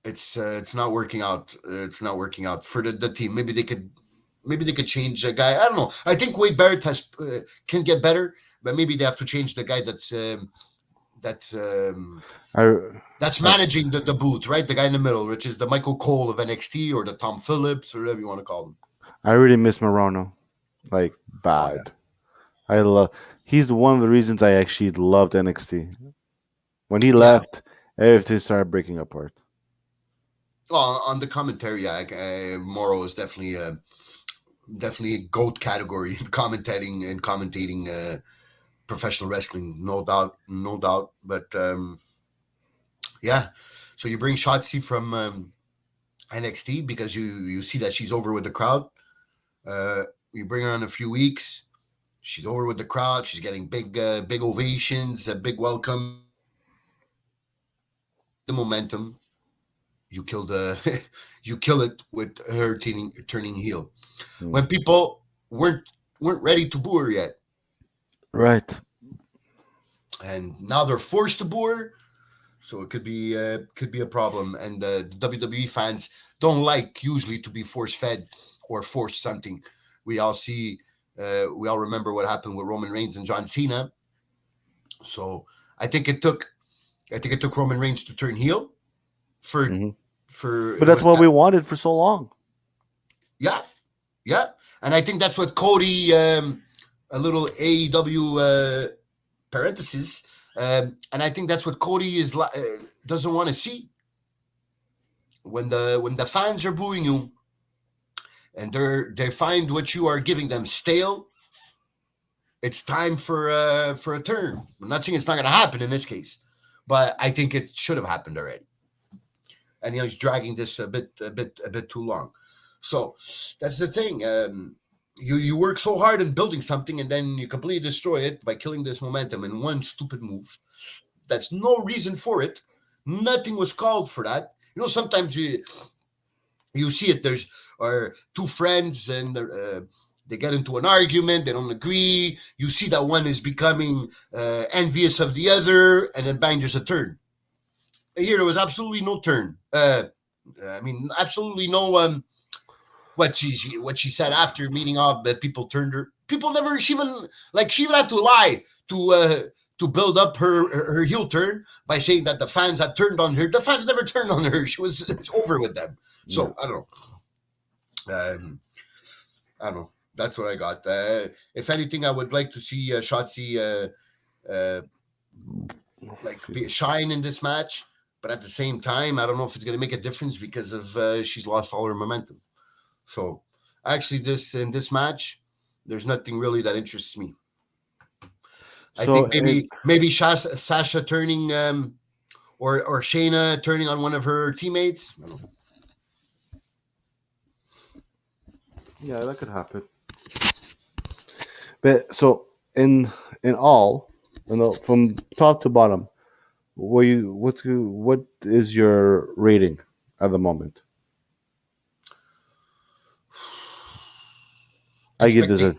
It's not working out. It's not working out for the team. Maybe they could change a guy. I don't know. I think Wade Barrett can get better, but maybe they have to change the guy that's managing the booth, right? The guy in the middle, which is the Michael Cole of NXT or the Tom Phillips or whatever you want to call him. I really miss Morono, like bad. Oh, yeah. He's one of the reasons I actually loved NXT. When he left, everything started breaking apart. Well, on the commentary, Morrow is definitely a GOAT category in commentating professional wrestling, no doubt. But yeah, so you bring Shotzi from NXT because you see that she's over with the crowd. You bring her in a few weeks, she's over with the crowd. She's getting big ovations, a big welcome. The momentum. You kill it with her turning heel. When people weren't ready to boo her yet. Right. And now they're forced to boo her. So it could be a problem. And the WWE fans don't like usually to be force-fed or forced something. We all remember what happened with Roman Reigns and John Cena. So I think it took Roman Reigns to turn heel but that's what we wanted for so long. Yeah. And I think that's what Cody, a little AEW parenthesis, and I think that's what Cody doesn't want to see. When the fans are booing you, and they find what you are giving them stale, it's time for a turn. I'm not saying it's not going to happen in this case, but I think it should have happened already. And he's dragging this a bit too long. So that's the thing. You work so hard in building something, and then you completely destroy it by killing this momentum in one stupid move. That's no reason for it. Nothing was called for that. Sometimes you see it. There's two friends, and They get into an argument. They don't agree. You see that one is becoming envious of the other, and then bang, there's a turn. Here, there was absolutely no turn. Absolutely no what she said after meeting up that people turned her. People never. She even had to lie to build up her heel turn by saying that the fans had turned on her. The fans never turned on her. She was over with them. So I don't know. I don't know. That's what I got. If anything, I would like to see Shotzi shine in this match. But at the same time, I don't know if it's going to make a difference because of she's lost all her momentum. So actually, in this match, there's nothing really that interests me. I think maybe Sasha turning or Shayna turning on one of her teammates. I don't know. Yeah, that could happen. But so in all, from top to bottom, what is your rating at the moment? I give this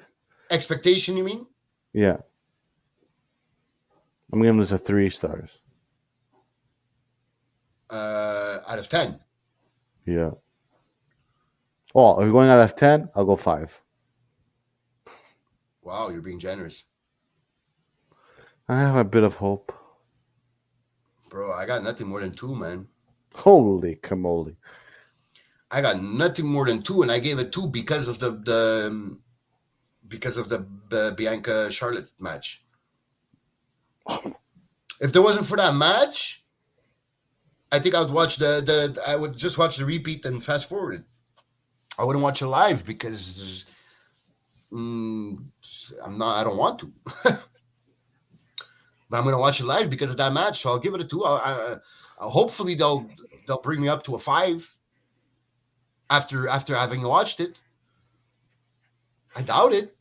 expectation. You mean? Yeah, I'm giving this a 3 stars. Out of 10. Yeah. Well, if you're going out of 10, I'll go 5. Wow, you're being generous. I have a bit of hope. Bro, I got nothing more than 2, man. Holy camole. I got nothing more than 2, and I gave it 2 because of the Bianca Charlotte match. If there wasn't for that match, I think I would watch I would just watch the repeat and fast forward. I wouldn't watch it live because I don't want to. But I'm going to watch it live because of that match, so I'll give it a 2. Hopefully they'll bring me up to a 5 after having watched it. I doubt it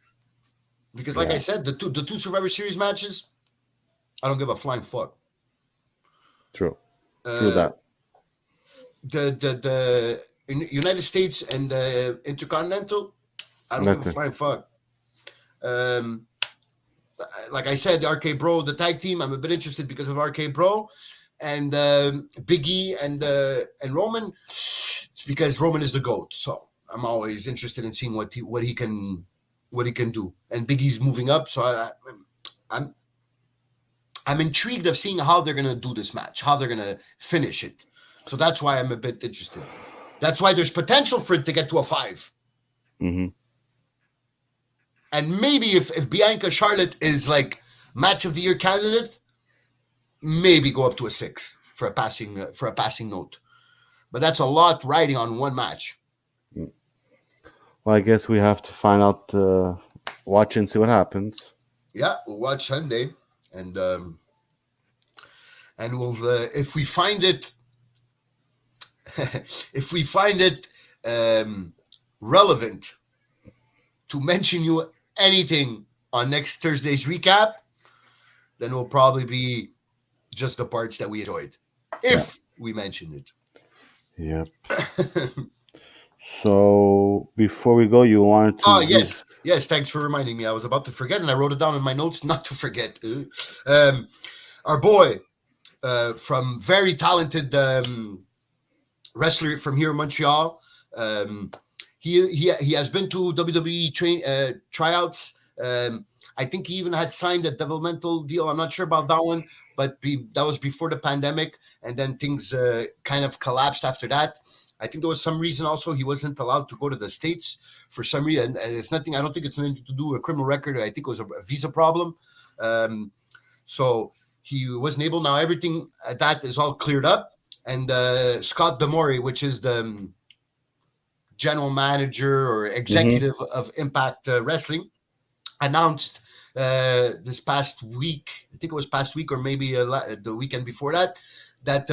because, like I said, the two Survivor Series matches, I don't give a flying fuck. True that. The United States and the Intercontinental, I don't give a flying fuck. Like I said, the RK Bro, the tag team, I'm a bit interested because of RK Bro and Big E and Roman. It's because Roman is the GOAT, so I'm always interested in seeing what he can do. And Big E's moving up, so I'm intrigued of seeing how they're gonna do this match, how they're gonna finish it. So that's why I'm a bit interested. That's why there's potential for it to get to a 5. Mm-hmm. And maybe if Bianca Charlotte is like match of the year candidate, maybe go up to a 6 for a passing note. But that's a lot riding on one match. Well, I guess we have to find out, watch and see what happens. Yeah, we'll watch Sunday, and we'll if we find it relevant to mention you anything on next Thursday's recap, then we'll probably be just the parts that we enjoyed, if we mentioned it. Yep. So before we go, you wanted to? Oh yes. Thanks for reminding me. I was about to forget, and I wrote it down in my notes not to forget. Our boy, from very talented wrestler from here in Montreal. He has been to WWE tryouts. I think he even had signed a developmental deal. I'm not sure about that one, but that was before the pandemic, and then things kind of collapsed after that. I think there was some reason also he wasn't allowed to go to the States for some reason. And it's nothing. I don't think it's anything to do with a criminal record. I think it was a visa problem. So he wasn't able. Now everything that is all cleared up, and Scott Demore, which is the general manager or executive of Impact Wrestling, announced this past week, I think it was past week or maybe the weekend before that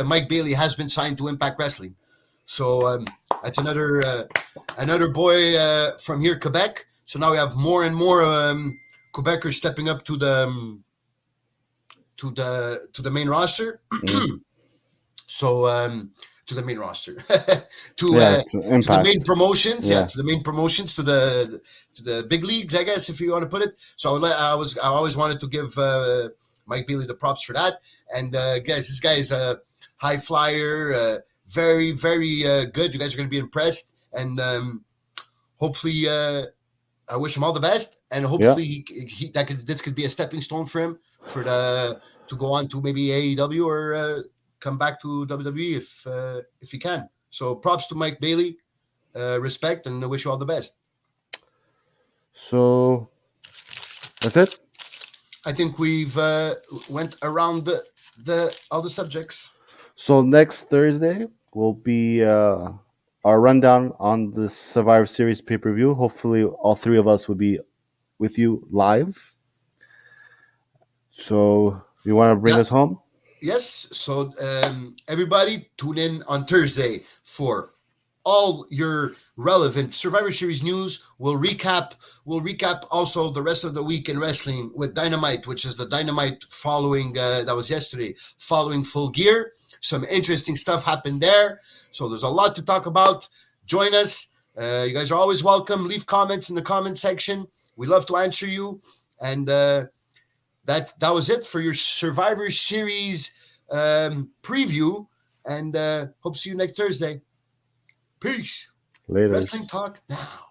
Mike Bailey has been signed to Impact Wrestling. So that's another boy from here, Quebec. So now we have more and more Quebecers stepping up to the main roster. So to the main roster, to To to the main Impact. promotions, Yeah. to the main promotions, to the big leagues, I guess, if you want to put it. So I always wanted to give Mike Bailey the props for that. And guys, this guy is a high flyer, very very good. You guys are going to be impressed, and hopefully. I wish him all the best, and hopefully this could be a stepping stone for him to go on to maybe AEW or come back to WWE if he can. So props to Mike Bailey, respect, and I wish you all the best. So that's it. I think we've went around all the subjects. So next Thursday will be our rundown on the Survivor Series pay-per-view. Hopefully, all three of us will be with you live. So you want to bring us home? Yes. So everybody tune in on Thursday for all your relevant Survivor Series news. We'll recap also the rest of the week in wrestling with Dynamite, which is the Dynamite following that was yesterday, following Full Gear. Some interesting stuff happened there. So there's a lot to talk about. Join us. You guys are always welcome. Leave comments in the comment section. We love to answer you. And that was it for your Survivor Series preview. And hope to see you next Thursday. Peace. Later. Wrestling Talk Now.